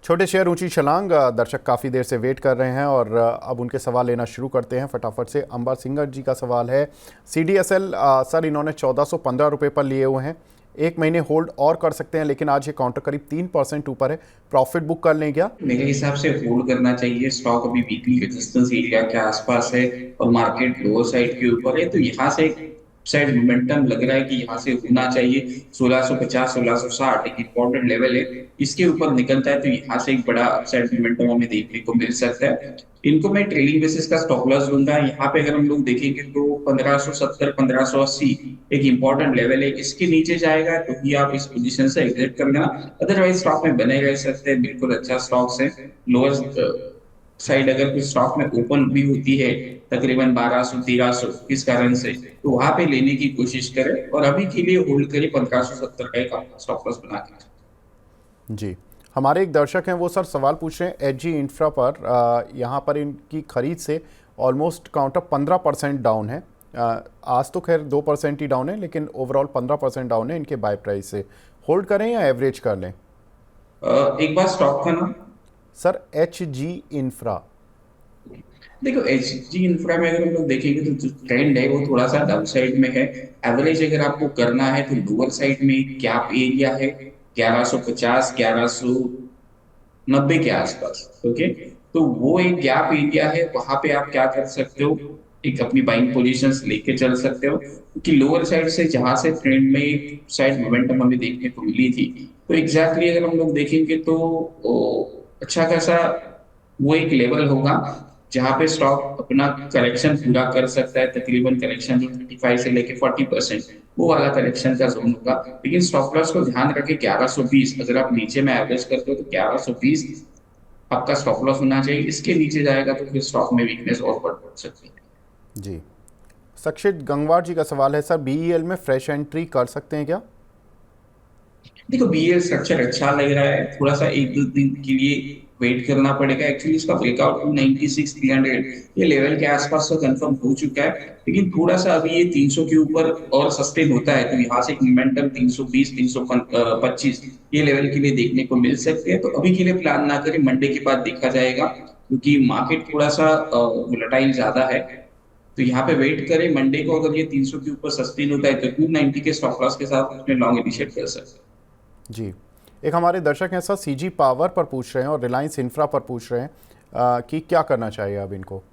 छोटे शेयर ऊंची छलांग। दर्शक काफ़ी देर से वेट कर रहे हैं और अब उनके सवाल लेना शुरू करते हैं फटाफट से। अंबर सिंगर जी का सवाल है, CDSL सर इन्होंने 1415 रुपये पर लिए हुए हैं, एक महीने होल्ड और कर सकते हैं, लेकिन आज ये काउंटर करीब 3% ऊपर है, प्रॉफिट बुक कर लें क्या? मेरे हिसाब से होल्ड करना चाहिए। स्टॉक अभी वीकली रेजिस्टेंस एरिया के आसपास है और मार्केट लोअर साइड के ऊपर है, तो यहाँ से साइड मोमेंटम लग रहा है कि यहाँ से होना चाहिए। 1650 1660 एक इंपॉर्टेंट लेवल है, इसके ऊपर निकलता है तो यहाँ से एक बड़ा अपसाइड मोमेंटम हमें देखने को मिल सकता है। इनको मैं ट्रेलिंग बेसिस का स्टॉप लॉस दूंगा। यहाँ पे अगर हम लोग देखेंगे तो 1570 1580 एक इंपॉर्टेंट लेवल है, इसके नीचे जाएगा तो ही आप इस पोजीशन से एग्जिट कर लेना। अदरवाइज स्टॉक में बने रह सकते हैं, बिल्कुल अच्छा स्टॉक्स है। लोअर साइड अगर कुछ स्टॉक में ओपन भी होती है तकरीबन 1200 1300 इस कारण से, तो वहां पे लेने की कोशिश करें और अभी के लिए होल्ड करें 1570 का एक स्टॉप लॉस बना के। जी, हमारे एक दर्शक हैं, वो सर सवाल पूछ रहे हैं HG इंफ्रा पर। यहाँ पर इनकी खरीद से ऑलमोस्ट काउंटर 15% डाउन है। आज तो खैर 2% ही डाउन है, लेकिन ओवरऑल 15% डाउन है इनके बाय प्राइस से। होल्ड करें या एवरेज कर लें? एक बार स्टॉक का नाम। Sir HG infra. देखो एचजी इंफ्रा में अगर हम लोग देखेंगे तो जो ट्रेंड है वो थोड़ा सा डाउन साइड में है। एवरेज अगर आपको करना है तो लोअर साइड में गैप एरिया है 1150 1190 के आसपास। ओके, तो वो एक गैप एरिया है, वहां पे आप क्या कर सकते हो, एक अपनी बाइंग पोजीशंस लेके चल सकते हो, क्योंकि लोअर साइड से जहां से ट्रेंड में एक साइड मोमेंटम हमें देखने को मिली थी, तो एग्जैक्टली अगर हम लोग देखेंगे तो अच्छा खासा वो एक लेवल होगा जहां पे स्टॉक अपना करेक्शन पूरा कर सकता है। तकरीबन करेक्शन जो 35 से लेके 40% वो वाला करेक्शन का जोन होगा। लेकिन स्टॉप लॉस को ध्यान रखें 1120, अगर आप नीचे में एवरेज करते हो तो 1120 आपका स्टॉप लॉस होना चाहिए। इसके नीचे जाएगा तो फिर स्टॉक में वीकनेस और बढ़ सकती है। जी, सक्षित गंगवार जी का सवाल है, सर BEL में फ्रेश एंट्री कर सकते हैं क्या? देखो बीएल स्ट्रक्चर अच्छा लग रहा है, थोड़ा सा एक दो दिन के लिए वेट करना पड़ेगा। एक्चुअली इसका ब्रेकआउट 296 300 ये लेवल के आसपास तो कंफर्म हो चुका है, लेकिन थोड़ा सा अभी ये 300 के ऊपर और सस्टेन होता है तो यहाँ से एक मोमेंटम 320 325 ये लेवल के लिए देखने को मिल सकते हैं। तो अभी के लिए प्लान ना करें, मंडे के बाद देखा जाएगा, क्योंकि मार्केट थोड़ा सा वोलेटाइल ज्यादा है। तो यहाँ पे वेट करें, मंडे को अगर ये 300 के ऊपर सस्टेन होता है तो 290 के स्टॉप लॉस के साथ उसमें लॉन्ग इनिशिएट कर सकते हैं। जी, एक हमारे दर्शक हैं सर, CG पावर पर पूछ रहे हैं और रिलायंस इंफ्रा पर पूछ रहे हैं कि क्या करना चाहिए अब इनको।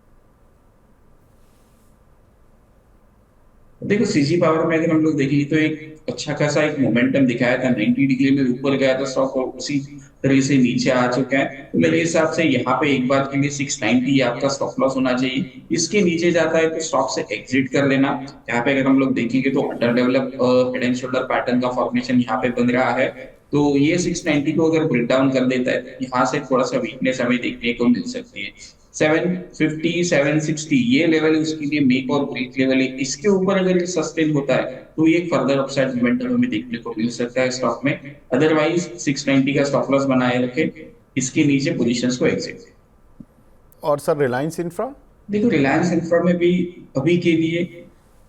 देखो सीजी पावर में अगर हम लोग देखेंगे तो एक अच्छा खासा एक मोमेंटम दिखाया था, 90 डिग्री में ऊपर गया था स्टॉक और उसी तरह से नीचे आ चुका है। तो मेरे हिसाब से यहाँ पे एक बार के लिए 690 आपका स्टॉप लॉस होना चाहिए। इसके नीचे जाता है तो स्टॉक से एग्जिट कर लेना। यहाँ पे अगर हम लोग देखेंगे तो under develop head and shoulder pattern का फॉर्मेशन यहाँ पे बन रहा है, तो ये 690 को अगर ब्रेक डाउन कर देता है तो यहाँ से थोड़ा सा वीकनेस हमें देखने को मिल सकती है। 750 760 ये लेवल उसके लिए मेक और ब्रेक लेवल है। इसके ऊपर अगर ये सस्टेन होता है तो ये फर्दर अपसाइड मोमेंटम हमें देखने को मिल सकता है स्टॉक में। अदरवाइज 690 का स्टॉप लॉस बनाए रखे, इसके नीचे पोजीशंस को एग्जिट। और सर रिलायंस इंफ्रा? देखो रिलायंस इंफ्रा में भी अभी के लिए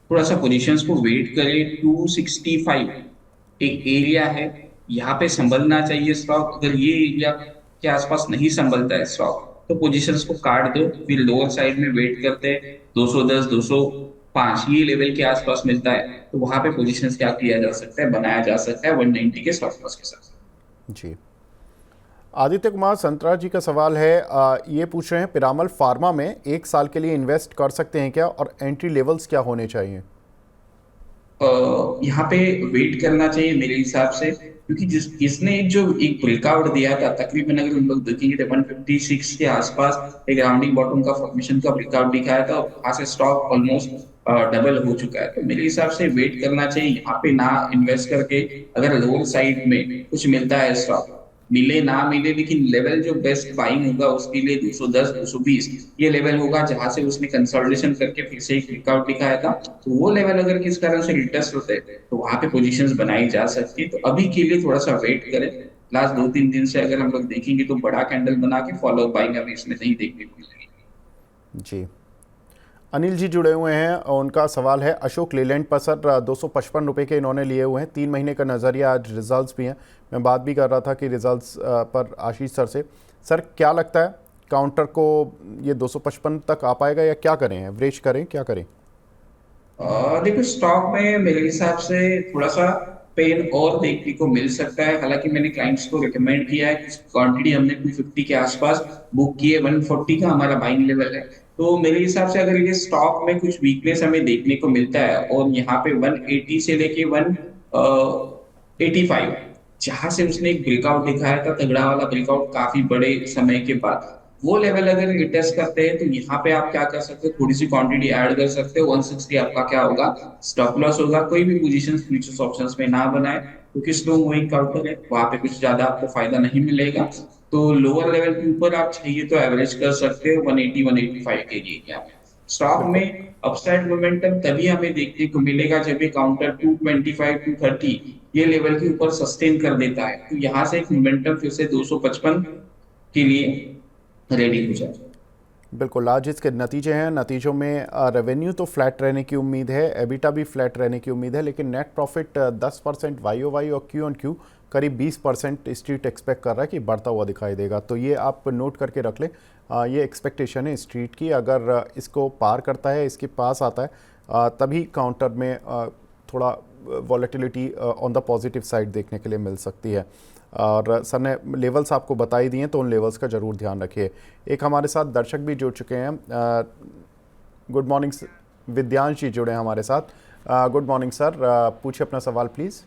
थोड़ा सा पोजीशंस को वेट करें। 265 एक एरिया है, यहाँ पे संभलना चाहिए स्टॉक। अगर ये एरिया के आसपास नहीं संभलता है स्टॉक तो पोजीशंस को काट दो, फिर लोअर साइड में वेट करते हैं। 210 205 ये लेवल के आसपास मिलता है तो वहां पे पोजीशंस क्या किया जा सकता है, बनाया जा सकता है 190 के स्टॉप लॉस के साथ। जी, आदित्य कुमार संतरा जी का सवाल है, ये पूछ रहे हैं पिरामल फार्मा में 1 साल के लिए इन्वेस्ट कर सकते हैं क्या, और एंट्री लेवल्स क्या होने चाहिए? यहाँ पे वेट करना चाहिए मेरे हिसाब से, क्योंकि जिस इसने जो एक ब्रेकआउट दिया था तकरीबन अगर हम लोग देखेंगे तो 156 के आसपास एक राउंडिंग बॉटम का फॉर्मेशन का ब्रेकआउट दिखाया था और वहां से स्टॉक ऑलमोस्ट डबल हो चुका है। तो मेरे हिसाब से वेट करना चाहिए, यहाँ पे ना इन्वेस्ट करके अगर लोअर साइड में कुछ मिलता है स्टॉक, मिले ना मिले, लेकिन लेवल जो बेस्ट बाइंग होगा उसके लिए 210 220 ये लेवल होगा जहां से उसने कंसोलिडेशन करके फिर से एक ब्रेकआउट दिखाया था। तो वो लेवल अगर किस कारण से रिटेस्ट होते हैं तो वहां पे पोजीशंस बनाई जा सकती है। तो अभी के लिए थोड़ा सा वेट करें। लास्ट 2-3 दिन से अगर हम लोग देखेंगे तो बड़ा कैंडल बना के फॉलो बाइंग अभी इसमें नहीं देखने को मिलेगी। जी, अनिल जी जुड़े हुए हैं और उनका सवाल है अशोक लेलैंड पर सर 255 रुपये के इन्होंने लिए हुए हैं, 3 महीने का नज़रिया, आज रिजल्ट्स भी हैं। मैं बात भी कर रहा था कि रिजल्ट्स पर आशीष सर से। सर क्या लगता है काउंटर को ये 255 तक आ पाएगा या क्या करें, एवरेज करें, क्या करें? देखो स्टॉक में मेरे हिसाब से थोड़ा सा पेन और देखने को मिल सकता है। हालांकि मैंने क्लाइंट्स को रिकमेंड किया है कि क्वांटिटी हमने 250 के आसपास बुक की है, 140 का हमारा बाइंग लेवल है। तो मेरे हिसाब से अगर ये स्टॉक में कुछ वीकनेस हमें देखने को मिलता है और यहाँ पे 180 से लेके 185 जहां से उसने एक ब्रेकआउट दिखाया था, तगड़ा वाला ब्रेकआउट काफी बड़े समय के बाद, वो लेवल अगर टेस्ट करते हैं तो यहाँ पे आप क्या कर सकते हो, थोड़ी सी क्वांटिटी ऐड कर सकते हो। 160 आपका क्या होगा, स्टॉप लॉस होगा। कोई भी पोजीशन फ्यूचर्स ऑप्शंस में ना बनाए क्योंकि स्लो मूविंग काउंटर है, वहां पे कुछ ज्यादा आपको फायदा नहीं मिलेगा। तो लोअर लेवल के ऊपर आप चाहिए तो एवरेज कर सकते हो 180 185 के एरिया में। स्टॉक बिल्कुल। में अपसाइड मोमेंटम तभी हमें देखने को मिलेगा जब ये काउंटर 225 230 ये लेवल के ऊपर सस्टेन कर देता है, तो यहाँ से एक मोमेंटम फिर से 255 के लिए रेडी हो जाए। बिल्कुल, आज इसके नतीजे हैं। नतीजों में रेवेन्यू तो फ्लैट रहने की उम्मीद है, एबिटा भी फ्लैट रहने की उम्मीद है, लेकिन net profit 10% Y O Y और क्यू ऑन क्यू करीब 20% स्ट्रीट एक्सपेक्ट कर रहा है कि बढ़ता हुआ दिखाई देगा। तो ये आप नोट करके रख लें। ये एक्सपेक्टेशन है स्ट्रीट की। अगर इसको पार करता है, इसके पास आता है, तभी काउंटर में थोड़ा volatility on the positive side देखने के लिए मिल सकती है। और सर ने लेवल्स आपको बता ही दिए हैं, तो उन लेवल्स का ज़रूर ध्यान रखिए। एक हमारे साथ दर्शक भी जुड़ चुके हैं। गुड मॉर्निंग, विद्यांश जी जुड़े हैं हमारे साथ। गुड मॉर्निंग सर, पूछिए अपना सवाल प्लीज़।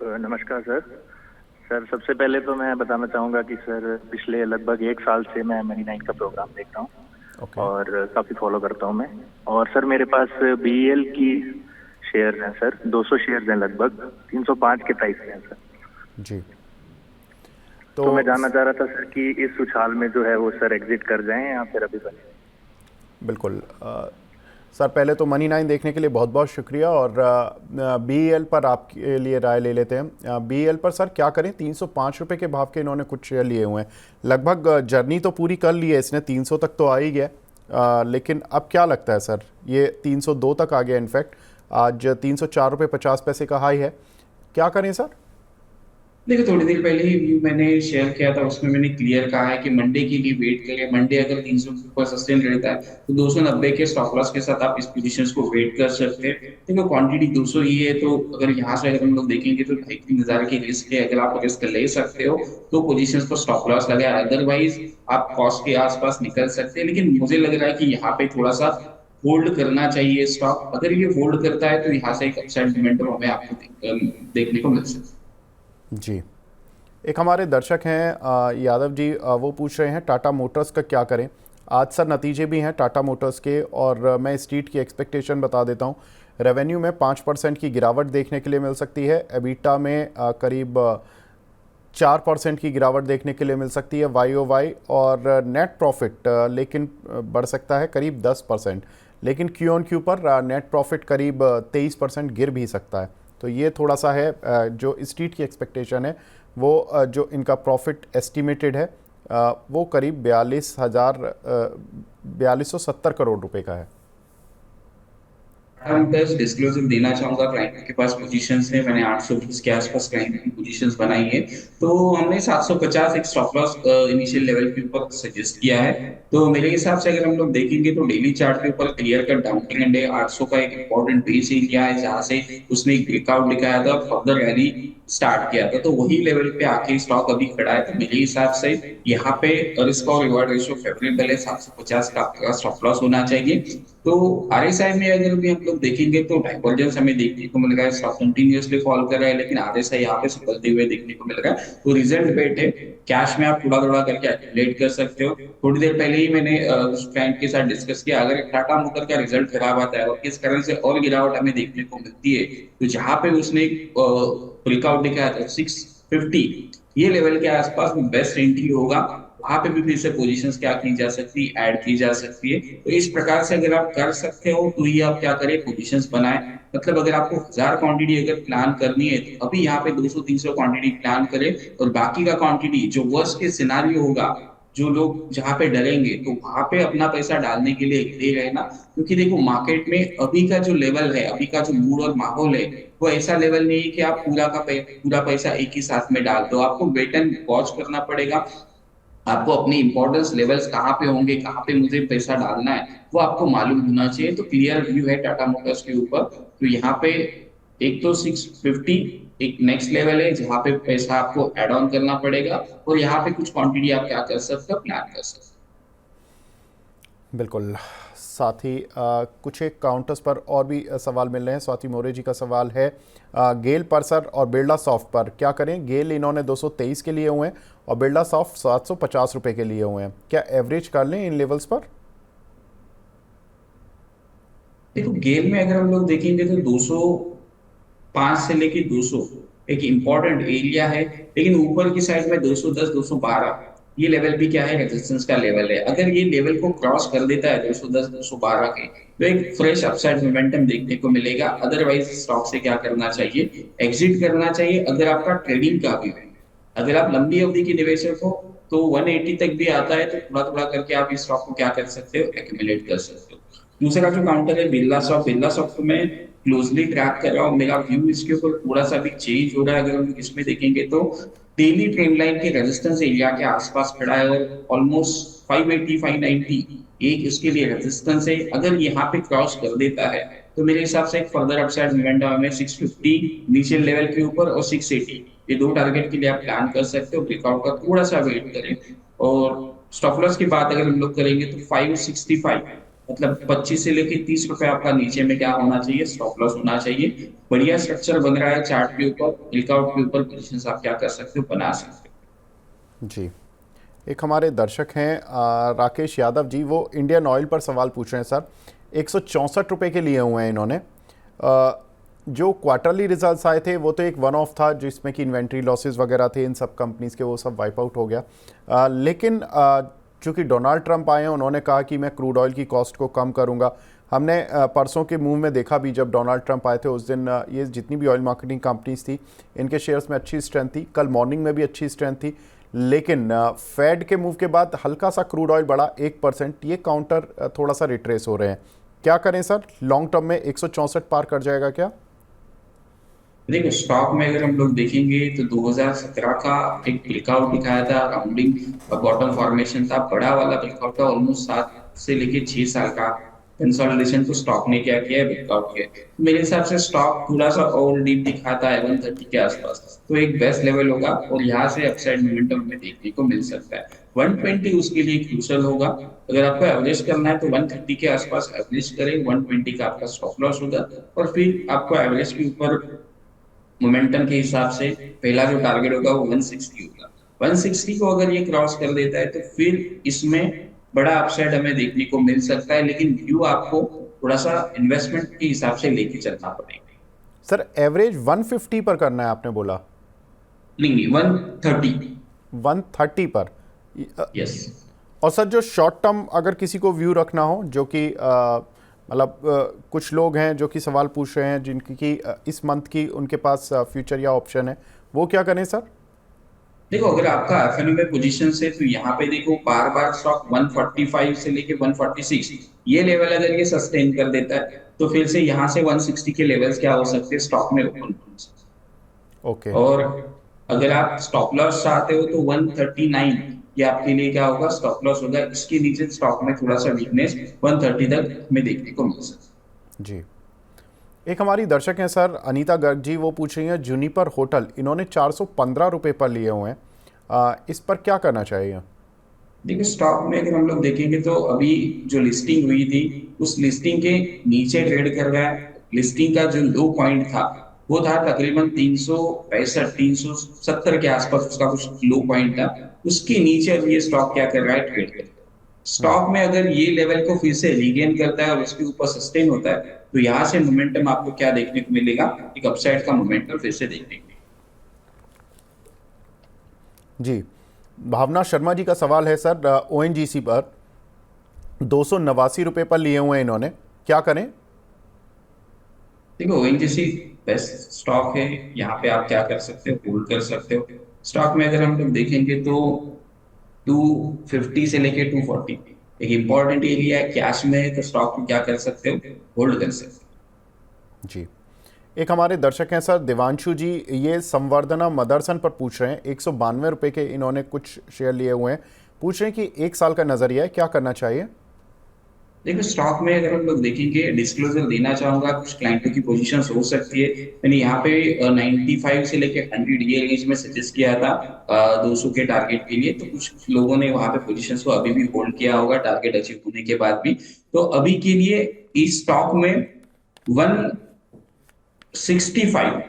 नमस्कार सर। सर सबसे पहले तो मैं बताना चाहूँगा कि सर पिछले लगभग 1 साल से मैं मनी नाइन का प्रोग्राम देख रहा हूँ और काफ़ी फॉलो करता हूँ मैं। और सर मेरे पास बीएल की शेयर हैं सर, 200 शेयर हैं लगभग, 305 के प्राइस हैं सर जी। तो मैं जानना चाह रहा था सर कि इस उछाल में जो है वो सर एग्जिट कर जाएं या फिर अभी बने। बिल्कुल सर, पहले तो मनी नाइन देखने के लिए बहुत बहुत शुक्रिया। और बीएल पर आपके लिए राय ले लेते हैं। बीएल पर सर क्या करें, 305 रुपये के भाव के इन्होंने कुछ शेयर लिए हुए हैं। लगभग जर्नी तो पूरी कर ली है इसने, 300 तक तो आ ही गया। लेकिन अब क्या लगता है सर, ये 302 तक आ गया। इनफैक्ट आज 304 रुपये 50 पैसे का हाई है, क्या करें सर? देखो थोड़ी देर पहले ही व्यू मैंने शेयर किया था, उसमें मैंने क्लियर कहा है कि मंडे के लिए वेट करें। मंडे अगर 300 के ऊपर सस्टेन रहता है तो 290 के स्टॉप लॉस के साथ आप इस पोजीशंस को वेट कर सकते हैं। देखो क्वांटिटी 200 ही है, तो अगर यहाँ से अगर हम लोग देखेंगे तो 3,000 की रिस्क है। अगर आप रिस्क ले सकते हो तो पोजीशंस को स्टॉप लॉस लगाए, अदरवाइज आप कॉस्ट के आसपास निकल सकते हैं। लेकिन मुझे लग रहा है कि यहाँ पे थोड़ा सा होल्ड करना चाहिए स्टॉक। अगर ये होल्ड करता है तो यहाँ से एक अपसाइड मोमेंटम हमें आपको देखने को मिल सकता है। जी। एक हमारे दर्शक हैं यादव जी, वो पूछ रहे हैं टाटा मोटर्स का क्या करें। आज सर नतीजे भी हैं टाटा मोटर्स के, और मैं स्ट्रीट की एक्सपेक्टेशन बता देता हूं। रेवेन्यू में 5% की गिरावट देखने के लिए मिल सकती है। एबिटा में करीब 4% की गिरावट देखने के लिए मिल सकती है वाई ओ वाई। और नेट प्रॉफिट लेकिन बढ़ सकता है करीब 10%। लेकिन क्यू ऑन क्यू पर नेट प्रॉफिट करीब 23% गिर भी सकता है। तो ये थोड़ा सा है जो स्ट्रीट की एक्सपेक्टेशन है। वो जो इनका प्रॉफिट एस्टिमेटेड है वो करीब 4270 करोड़ रुपए का है। हम बस डिस्क्लोजर देना चाहूंगा, क्लाइंट के पास पोजीशंस है, मैंने 820 के आसपास क्लाइंट की पोजीशंस बनाई है। तो हमने 750 एक स्टॉप लॉस इनिशियल लेवल के ऊपर सजेस्ट किया है। तो मेरे हिसाब से अगर हम लोग देखेंगे तो डेली चार्ट के ऊपर क्लियर कट डाउन ट्रेंड है। 800 का एक इंपॉर्टेंट बेस एरिया है जहां से उसने एक ब्रेकआउट दिखाया था, फर्दर रैली स्टार्ट किया था। तो वही लेवल पे आके स्टॉक अभी खड़ा है। तो मेरे हिसाब से यहाँ पे रिस्क और रिवार्ड रेशियो फेवरेबल है, 750 का आपका स्टॉप लॉस होना चाहिए। तो आरएसआई में अगर भी हम लोग देखेंगे तो डाइवर्जेंस हमें देखने को मिल रहा है, स्टॉक कंटिन्यूअसली फॉल कर रहा है, लेकिन आरएसआई यहाँ पे संभलते हुए देखने को मिल रहा है। तो रिजल्ट बेट है, कैश में आप थोड़ा थोड़ा करके एक्यूमुलेट कर सकते हो। थोड़ी देर पहले ही मैंने उस क्लाइंट के साथ डिस्कस किया, अगर टाटा मोटर का रिजल्ट खराब आता है और किस कारण से और गिरावट हमें देखने को मिलती है, तो जहां पे उसने ब्रेकआउट दिखाया था 650 ये लेवल के आसपास में बेस्ट एंट्री होगा। वहां पे भी फिर से पोजीशंस क्या की जा सकती है, ऐड की जा सकती है। तो इस प्रकार से अगर आप कर सकते हो तो ये आप क्या करें, पोजीशंस बनाए। मतलब अगर आपको 1000 क्वांटिटी अगर प्लान करनी है तो अभी यहाँ पे 200-300 क्वांटिटी प्लान करें, और बाकी का क्वांटिटी जो वर्स्ट के सिनारियो होगा जो लोग जहाँ पे डरेंगे तो वहां पे अपना पैसा डालने के लिए ले गए ना, क्योंकि देखो मार्केट में अभी का जो लेवल है, अभी का जो मूड और माहौल है, वो ऐसा लेवल नहीं है कि आप पूरा पैसा एक ही साथ में डाल दो। आपको वेट एंड वॉच करना पड़ेगा। आपको अपने इंपॉर्टेंस लेवल्स कहाँ पे होंगे, कहाँ पे मुझे पैसा डालना है, वो आपको मालूम होना चाहिए। तो क्लियर व्यू है टाटा मोटर्स के ऊपर। तो यहाँ पे एक तो 650 एक नेक्स्ट लेवल है जहाँ पे पैसा आपको एड ऑन करना पड़ेगा, और यहाँ पे कुछ क्वांटिटी आप क्या कर सकते हो, प्लान कर सकते हो। बिल्कुल। साथ ही कुछ एक काउंटर्स पर और भी सवाल मिल रहे हैं। स्वाति मौर्य जी का सवाल है गेल पर सर और बिरला सॉफ्ट पर क्या करें। गेल इन्होंने 223 के लिए हुए हैं और बिरला सॉफ्ट 750 रुपये के लिए हुए हैं, क्या एवरेज कर लें इन लेवल्स पर? देखो गेम में अगर हम लोग देखेंगे तो 205 से लेके 200 एक इंपॉर्टेंट एरिया है, लेकिन ऊपर की साइड में 210 212 ये लेवल भी क्या है, रेजिस्टेंस का लेवल है। अगर ये लेवल को क्रॉस कर देता है 210 212 के, तो एक फ्रेश अपसाइड मोमेंटम देखने को मिलेगा। अदरवाइज स्टॉक से क्या करना चाहिए, एग्जिट करना चाहिए। अगर आपका ट्रेडिंग का भी है, अगर आप लंबी अवधि के निवेशक हो, तो 180 तक भी आता है तो थोड़ा थोड़ा करके आप इस स्टॉक को क्या कर सकते हो, एक्यूमुलेट कर सकते हो। दूसरा जो काउंटर है बिरला सॉफ्ट को मैं क्लोजली ट्रैक कर रहा हूँ। मेरा व्यू इसके ऊपर थोड़ा सा भी चेंज हो रहा है। अगर हम इसमें देखेंगे तो डेली ट्रेंड लाइन के रेजिस्टेंस एरिया के आसपास खड़ा है, और ऑलमोस्ट 580 590 एक इसके लिए रेजिस्टेंस है। अगर यहाँ पे क्रॉस कर देता है तो मेरे हिसाब से एक फर्दर अपसाइड मोमेंटम हमें 650 इनिशियल लेवल के ऊपर और 680, ये दो टारगेट के लिए आप प्लान कर सकते हो। ब्रेकआउट का थोड़ा सा वेट करें। और स्टॉप लॉस की बात अगर हम लोग करेंगे तो 565, मतलब 25 से लेके 30 रुपए आपका नीचे में क्या होना चाहिए, स्टॉप लॉस होना चाहिए। बढ़िया स्ट्रक्चर बन रहा है चार्ट के ऊपर, ब्रेकआउट के ऊपर पोजीशंस आप क्या कर सकते हो, बना सकते हो। जी। एक हमारे दर्शक हैं राकेश यादव जी, वो इंडियन ऑयल पर सवाल पूछ रहे हैं सर। 164 रुपये के लिए हुए हैं इन्होंने। जो क्वार्टरली रिजल्ट्स आए थे वो तो एक वन ऑफ था जिसमें कि इन्वेंट्री लॉसेस वगैरह थे इन सब कंपनीज़ के, वो सब वाइप आउट हो गया। लेकिन चूँकि डोनाल्ड ट्रंप आए हैं, उन्होंने कहा कि मैं क्रूड ऑयल की कॉस्ट को कम करूँगा। हमने परसों के मूव में देखा भी, जब डोनाल्ड ट्रंप आए थे उस दिन ये जितनी भी ऑयल मार्केटिंग कंपनीज थी इनके शेयर्स में अच्छी स्ट्रेंथ थी। कल मॉर्निंग में भी अच्छी स्ट्रेंथ थी, लेकिन फेड के मूव के बाद हल्का सा क्रूड ऑयल बढ़ा 1%। ये काउंटर थोड़ा सा रिट्रेस हो रहे हैं, क्या करें सर? लॉन्ग टर्म में 164 पार कर जाएगा क्या? देखो स्टॉक में अगर हम लोग देखेंगे तो 2017 का एक ब्रेकआउट दिखाया था, राउंडिंग बॉटम फॉर्मेशन था, बड़ा वाला ब्रेकआउट था, ऑलमोस्ट 7 से लेके 6 साल का कंसोलिडेशन। तो स्टॉक ने क्या किया है, ब्रेकआउट किया है। तो मेरे हिसाब से स्टॉक थोड़ा सा और डीप दिखाता है 130 के आसपास, तो एक बेस्ट लेवल होगा और यहाँ से अपसाइड मोमेंटम हमें देखने को मिल सकता है। 120 उसके लिए क्रूशल होगा। अगर आपको एवरेज करना है तो 130 के आसपास एवरेज करें, 120 का आपका स्टॉप लॉस होगा, और फिर आपको एवरेज के ऊपर मोमेंटम के हिसाब से पहला जो टारगेट होगा वो 160 होगा। 160 को अगर ये क्रॉस कर देता है तो फिर इसमें बड़ा अपसाइड हमें देखने को मिल सकता है, लेकिन व्यू आपको थोड़ा सा इन्वेस्टमेंट के हिसाब से लेके चलना पड़ेगा। सर एवरेज 150 पर करना है आपने बोला? नहीं, 130। 130 पर? यस। और सर जो शॉर्ट टर्म अगर किसी को व्यू रखना हो, जो कि मतलब कुछ लोग हैं जो कि सवाल पूछ रहे हैं जिनकी कि इस मंथ की उनके पास फ्यूचर या ऑप्शन है, वो क्या करें सर? देखो अगर आपका एफएनओ में पोजीशन है तो यहाँ पे देखो बार बार स्टॉक 145 से लेके 146 ये लेवल अगर ये सस्टेन कर देता है तो फिर से यहाँ से 160 के लेवल्स क्या हो सकते हैं, स्टॉक में ओपन हो सकते। ओके। और अगर आप स्टॉप लॉस चाहते हो तो 139 ये आपके लिए क्या होगा, स्टॉप लॉस होगा। इसके नीचे स्टॉक में थोड़ा सा वीकनेस 130 तक में देखने को मिल सकता है। जी। एक हमारी दर्शक हैं सर अनीता गर्ग जी, वो पूछ रही हैं जूनिपर होटल इन्होंने 415 रुपये पर लिए हुए हैं, इस पर क्या करना चाहिए? देखिए स्टॉक में अगर हम लोग देखेंगे तो अभी जो लिस्टिंग हुई थी उस लिस्टिंग के नीचे ट्रेड कर रहा है। लिस्टिंग का जो लो पॉइंट था वो था तकरीबन 365 370 के आसपास, उसका कुछ लो पॉइंट था। उसके नीचे अब ये स्टॉक क्या कर रहा है, ट्रेड कर रहा है। स्टॉक में अगर ये लेवल को फिर से रीगेन करता है और उसके ऊपर सस्टेन होता है तो यहाँ से मोमेंटम आपको क्या देखने को मिलेगा, एक अपसाइड का मोमेंटम फिर से देखने को मिलेगा। जी। भावना शर्मा जी का सवाल है सर ओएनजीसी पर 289 रुपये पर लिए हुए हैं इन्होंने, क्या करें? देखो ओएनजीसी बेस्ट स्टॉक है, यहाँ पे आप क्या कर सकते हो, होल्ड कर सकते हो। स्टॉक में अगर हम लोग देखेंगे तो 250 से लेके 240 एक इंपॉर्टेंट एरिया है। कैश में है तो स्टॉक को क्या कर सकते हो, होल्ड कर सकते हो। जी। एक हमारे दर्शक हैं सर देवांशु जी, ये संवर्धना मदरसन पर पूछ रहे हैं, 192 रुपये के इन्होंने कुछ शेयर लिए हुए हैं, पूछ रहे हैं कि 1 साल का नज़रिया है, क्या करना चाहिए? देखो स्टॉक में अगर हम लोग देखेंगे, डिस्क्लोजर देना चाहूंगा, कुछ क्लाइंटों की पोजीशंस हो सकती है। मैंने यहाँ पे 95 से लेके 100 ये रेंज में सजेस्ट किया था 200 के टारगेट के लिए, तो कुछ लोगों ने वहां पे पोजीशंस को अभी भी होल्ड किया होगा टारगेट अचीव होने के बाद भी। तो अभी के लिए इस स्टॉक में 165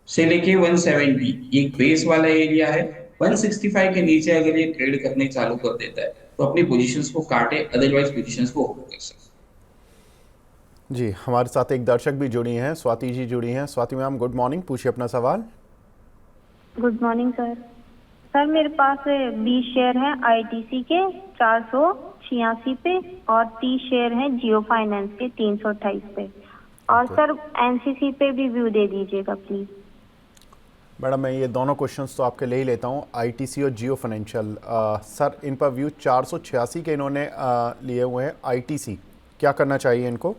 से लेके 170 ये बेस वाला एरिया है। 165 के नीचे अगर ये ट्रेड करने चालू कर देता है तो अपनी पोजीशंस को काटे, अदरवाइज पोजीशंस को होल्ड कर सकते हैं। जी, हमारे साथ एक दर्शक भी जुड़ी हैं, स्वाति जी जुड़ी हैं। स्वाति मैम गुड मॉर्निंग, पूछिए अपना सवाल। Good morning sir. सर मेरे पास 20 शेयर हैं आईटीसी के 486 पे और 30 शेयर हैं जियो फाइनेंस के 328 पे, और सर एनसीसी पे भी व्यू दे दीजिएगा प्लीज। मैडम मैं ये दोनों क्वेश्चंस तो आपके ले ही लेता हूँ, आईटीसी और जियो फाइनेंशियल। सर इन पर व्यू 486 के इन्होंने लिए हुए हैं। आईटीसी क्या करना चाहिए इनको?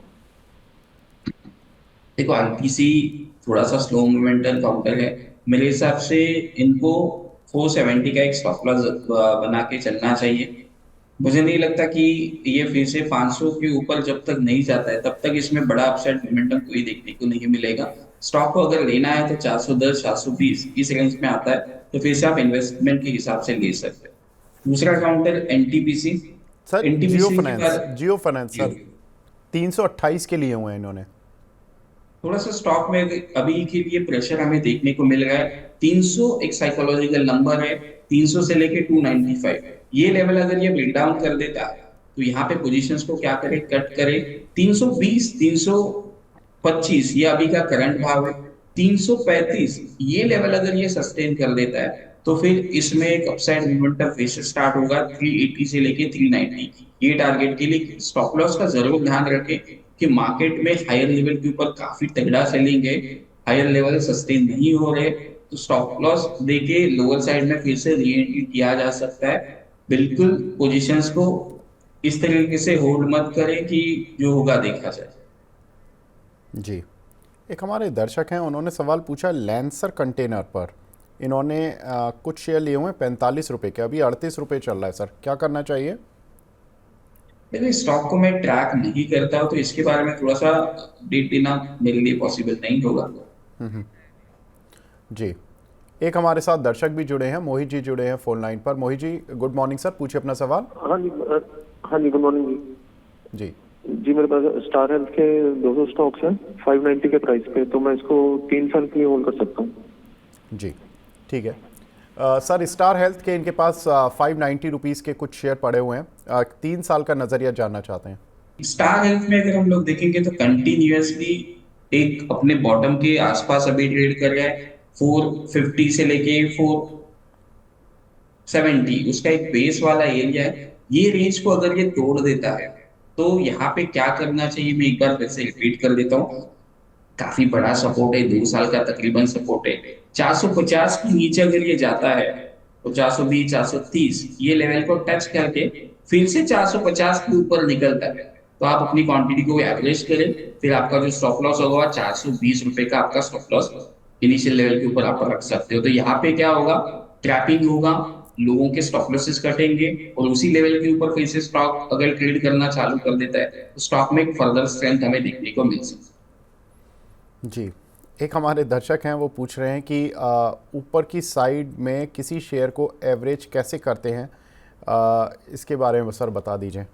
देखो आईटीसी थोड़ा सा स्लो मोमेंटम काउंटर है, मेरे हिसाब से इनको 470 का एक स्टॉप लॉस बना के चलना चाहिए। मुझे नहीं लगता कि ये फिर से 500 के ऊपर जब तक नहीं जाता है तब तक इसमें बड़ा अपसाइड मोमेंटम कोई देखने को नहीं मिलेगा। स्टॉक को अगर लेना है तो 410 420 इस रेंज में आता है तो फिर से आप इन्वेस्टमेंट के हिसाब से ले सकते हैं। दूसरा काउंटर एनटीपीसी। सर एनटीपीसी के बाद जियो फाइनेंस सर 328 के लिए हुए हैं इन्होंने। थोड़ा सा स्टॉक में अभी के लिए प्रेशर हमें देखने को मिल रहा है। 300 एक साइकोलॉजिकल नंबर है, 300 से लेके 295 ये लेवल अगर ये ब्रेक डाउन कर देता है तो यहाँ पे पोजीशंस को क्या करे, कट करे। 320 325 ये अभी का करंट भाव है। 335 ये लेवल अगर ये सस्टेन कर देता है तो फिर इसमें एक अपसाइड मोमेंटम फिर से स्टार्ट होगा 380 से लेके 390 ये टारगेट के लिए। स्टॉप लॉस का जरूर ध्यान रखें कि मार्केट में हायर लेवल के ऊपर काफी तगड़ा सेलिंग है, हायर लेवल सस्टेन नहीं हो रहे तो स्टॉप लॉस देके लोअर साइड में फिर से री एंट्री किया जा सकता है। बिल्कुल पोजीशंस को इस तरीके से होल्ड मत करें कि जो होगा देखा जाए। जी, एक हमारे दर्शक हैं, उन्होंने सवाल पूछा लैंसर कंटेनर पर, इन्होंने कुछ शेयर लिए हुए हैं 45 रुपये के, अभी 38 रुपये चल रहा है सर, क्या करना चाहिए? देखो स्टॉक को मैं ट्रैक नहीं करता हूं तो इसके बारे में थोड़ा सा अपडेट देना मेरे लिए पॉसिबल नहीं होगा। जी, एक हमारे साथ दर्शक भी जुड़े हैं, मोहित जी जुड़े हैं फोन लाइन पर। Mohit ji good morning sir, पूछिए अपना सवाल। हाँ जी गुड मॉर्निंग जी। जी जी मेरे पास स्टार हेल्थ के 200 स्टॉक्स हैं 590 के प्राइस पे, तो मैं इसको 3 साल के लिए होल्ड कर सकता हूँ? जी ठीक है। सर स्टार हेल्थ के इनके पास 590 रुपीज़ के कुछ शेयर पड़े हुए हैं, 3 साल का नज़रिया जानना चाहते हैं। स्टार हेल्थ में अगर हम लोग देखेंगे तो कंटिन्यूअसली एक अपने बॉटम के आसपास अभी ट्रेड कर रहा है। 450 से लेके 470 उसका एक बेस वाला एरिया है। ये रेंज को अगर ये तोड़ देता है तो यहाँ पे क्या करना चाहिए, मैं एक बार फिर से रिपीट कर देता हूँ। काफी बड़ा सपोर्ट है, 2 साल का तकरीबन सपोर्ट है। 450 के नीचे अगर ये जाता है तो 420 430 ये लेवल को टच करके फिर से 450 के ऊपर निकलता है तो आप अपनी क्वांटिटी को एवरेज करें, फिर आपका जो स्टॉप लॉस होगा 420 रुपए का आपका स्टॉप लॉस इनिशियल लेवल के ऊपर आप रख सकते हो। तो यहाँ पे क्या होगा, ट्रैपिंग होगा, लोगों के स्टॉप लॉसेस कटेंगे और उसी लेवल के ऊपर फिर से स्टॉक अगर ट्रेड करना चालू कर देता है तो स्टॉक में एक फर्दर स्ट्रेंथ हमें देखने को मिल सकती है। जी, एक हमारे दर्शक हैं, वो पूछ रहे हैं कि ऊपर की साइड में किसी शेयर को एवरेज कैसे करते हैं, इसके बारे में सर बता दीजिए।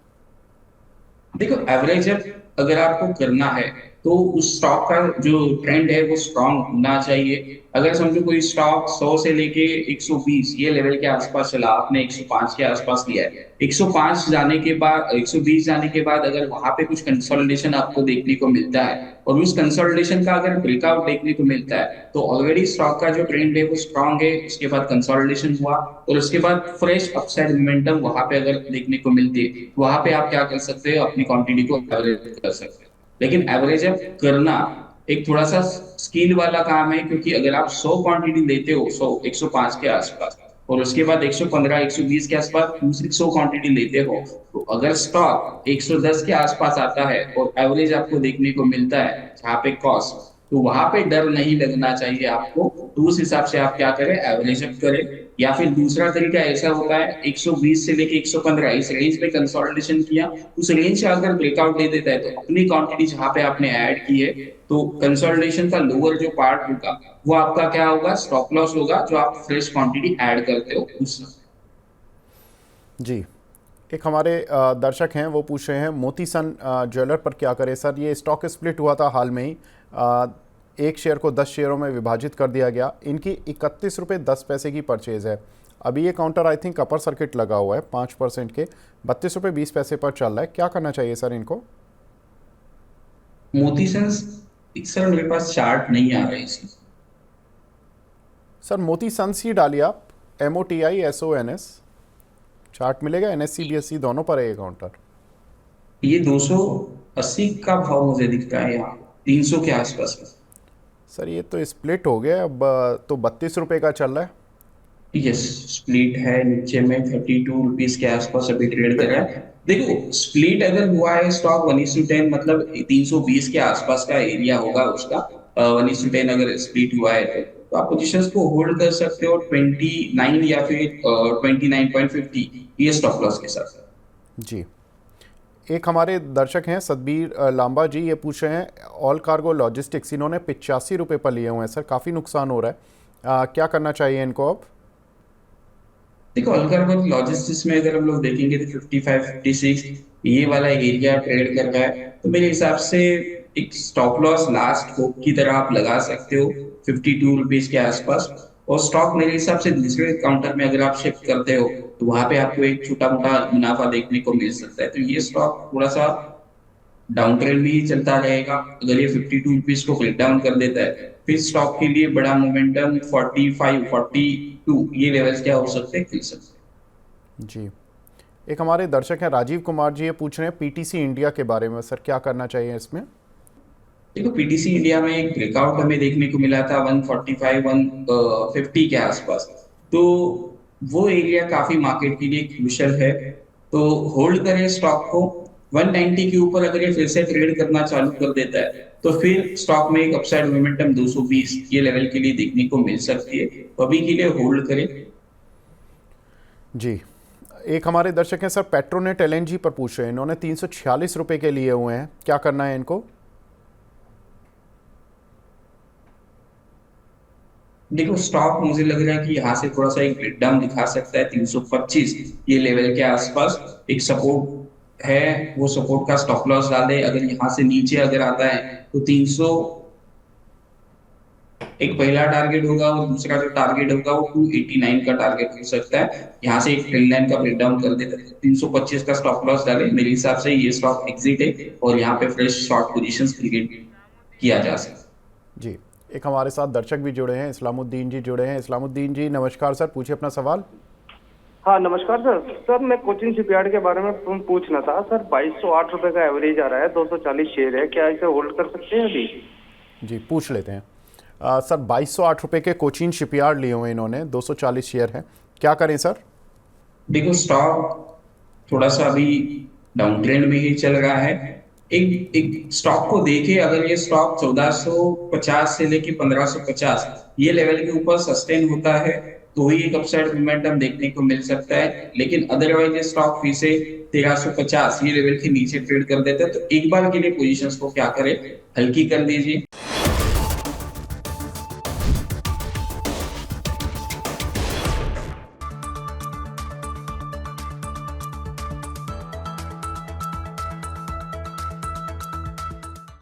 देखो एवरेज अगर आपको करना है तो उस स्टॉक का जो ट्रेंड है वो स्ट्रांग होना चाहिए। अगर समझो कोई स्टॉक 100 से लेके 120 ये लेवल के आसपास चला, आपने 105 के आसपास लिया है, 105 जाने के बाद 120 जाने के बाद अगर वहां पे कुछ कंसोलिडेशन आपको देखने को मिलता है और उस कंसोलिडेशन का अगर ब्रेकआउट देखने को मिलता है तो ऑलरेडी स्टॉक का जो ट्रेंड है वो स्ट्रांग है। उसके बाद कंसोलिडेशन हुआ और उसके बाद फ्रेश अपसाइड मोमेंटम वहां पे अगर देखने को मिलती है तो वहां पे आप क्या कर सकते हो, अपनी क्वांटिटी को एवरेज कर सकते हो। लेकिन एवरेज करना एक थोड़ा सा स्किल वाला काम है, क्योंकि अगर आप 100 क्वांटिटी लेते हो 100 105 के आसपास और उसके बाद 115 120 के आसपास दूसरी 100 क्वांटिटी लेते हो, तो अगर स्टॉक 110 के आसपास आता है और एवरेज आपको देखने को मिलता है जहाँ पे कॉस्ट, तो वहां पे डर नहीं लगना चाहिए आपको। तो उस हिसाब से आप क्या करें, एवरेज अप करें। या फिर दूसरा तरीका ऐसा होता है 120 से लेके 115 इस रेंज में कंसोलिडेशन किया, उस रेंज से अगर ब्रेकआउट दे देता है तो अपनी क्वांटिटी जहां पे आपने ऐड की है, तो कंसोलिडेशन का लोअर जो पार्ट होगा वो आपका क्या होगा, स्टॉप लॉस होगा, जो आप फ्रेश क्वांटिटी ऐड करते हो उस। जी, एक हमारे दर्शक हैं वो पूछ रहे हैं मोती सन ज्वेलर पर क्या करें सर। ये स्टॉक स्प्लिट हुआ था हाल में ही, एक शेयर को 10 शेयरों में विभाजित कर दिया गया। इनकी 31 रुपये 10 पैसे की परचेज है। अभी ये counter I think upper circuit लगा हुआ है 5% के, 32 रुपये 20 पैसे पर चल रहा है। क्या करना चाहिए सर इनको? मोती सन्स सर मेरे पास चार्ट नहीं आ रहा है इसकी। सर मोती सन्स ही डालिए आप, MOTISONS, चार्ट मिलेगा। NSE BSE दोनों पर है ये काउंटर। ये 280 का भाव मुझे दिख रहा है यहाँ, 300 के आसपास में। सर ये तो स्प्लिट हो गया अब, तो 32 रुपये का चल रहा है। यस, स्प्लिट है नीचे में 32 रुपीज के आसपास अभी ट्रेड कर रहा है। देखो स्प्लिट अगर हुआ है स्टॉक 1:10, मतलब 320 के आसपास का एरिया होगा उसका। 1:10 अगर स्प्लिट हुआ है तो आप पोजीशंस को होल्ड कर सकते हो 29 या फिर 29.50 ये स्टॉप लॉस के साथ। जी, एक हमारे दर्शक हैं सतबीर लांबा जी, ये पूछ रहे हैं ऑल कार्गो लॉजिस्टिक्स, इन्होंने 85 रुपये पर लिए हुए हैं सर, काफ़ी नुकसान हो रहा है, क्या करना चाहिए इनको अब? देखो ऑल कार्गो लॉजिस्टिक्स में अगर हम लोग देखेंगे तो 55 56 ये वाला एरिया ट्रेड कर रहा है, तो मेरे हिसाब से एक स्टॉप लॉस लास्ट होप की तरह आप लगा सकते हो 52 रुपीज के आसपास। और स्टॉक मेरे हिसाब से दूसरे काउंटर में अगर आप शिफ्ट करते हो तो वहां पे आपको एक छोटा मोटा मुनाफा देखने को मिल सकता है। तो ये स्टॉक थोड़ा सा डाउन ट्रेंड में ही चलता रहेगा। अगर ये 52 रुपीज को ब्रेक डाउन कर देता है, फिर स्टॉक के लिए बड़ा मोमेंटम 45 42 ये लेवल्स क्या हो सकते हैं, खिल सकते हैं। जी, एक हमारे दर्शक हैं राजीव कुमार जी, ये पूछ रहे हैं PTC इंडिया के बारे में सर, क्या करना चाहिए इसमें? देखो पीटीसी इंडिया में एक ब्रेकआउट हमें देखने को मिला था 145 150 के आसपास, तो वो एरिया काफी मार्केट के लिए क्रूशियल है। तो होल्ड करें स्टॉक को। 190 के ऊपर अगर ये फिर से ट्रेड करना चालू कर देता है तो फिर स्टॉक में एक अपसाइड मोमेंटम 220 ये लेवल के लिए देखने को मिल सकती है, तो अभी के लिए होल्ड करें। जी, एक हमारे दर्शक हैं सर पेट्रोनेट LNG पर पूछ रहे हैं, इन्होंने 346 रुपये के लिए हुए हैं, क्या करना है इनको? देखो स्टॉक मुझे लग रहा है कि यहाँ से थोड़ा सा एक ब्रेकडाउन दिखा सकता है 325 ये लेवल के आसपास एक सपोर्ट है, वो सपोर्ट का स्टॉप लॉस डाले। अगर यहाँ से नीचे अगर आता है तो 300 एक पहला टारगेट होगा और दूसरा जो टारगेट होगा वो 289 का टारगेट हो सकता है। यहाँ से एक ट्रेंड लाइन का ब्रेकडाउन कर देता है 325 का स्टॉप लॉस डाले। मेरे हिसाब से ये स्टॉक एग्जिट है और यहाँ पे फ्रेश शॉर्ट पोजीशंस क्रिएट किया जा सकता है। जी, एक हमारे साथ दर्शक भी जुड़े हैं, इस्लामुद्दीन जी जुड़े हैं। इस्लामुद्दीन जी नमस्कार सर, पूछिए अपना सवाल। हाँ नमस्कार सर। सर मैं कोचिन शिपयार्ड के बारे में पूछना था सर। 2208 रुपए का एवरेज आ रहा है, 240 शेयर है, क्या इसे होल्ड कर सकते हैं अभी? जी पूछ लेते हैं। सर 2208 रुपये के कोचिन शिपयार्ड लिए हुए इन्होंने, 240 शेयर है, क्या करें सर? देखो स्टॉक थोड़ा सा अभी डाउन ट्रेंड में ही चल रहा है। एक स्टॉक को देखे, अगर ये स्टॉक 1450 से लेके 1550 ये लेवल के ऊपर सस्टेन होता है तो ही एक अपसाइड मोमेंटम देखने को मिल सकता है। लेकिन अदरवाइज ये स्टॉक फिर से 1350 ये लेवल के नीचे ट्रेड कर देता है, तो एक बार के लिए पोजीशंस को क्या करें, हल्की कर दीजिए।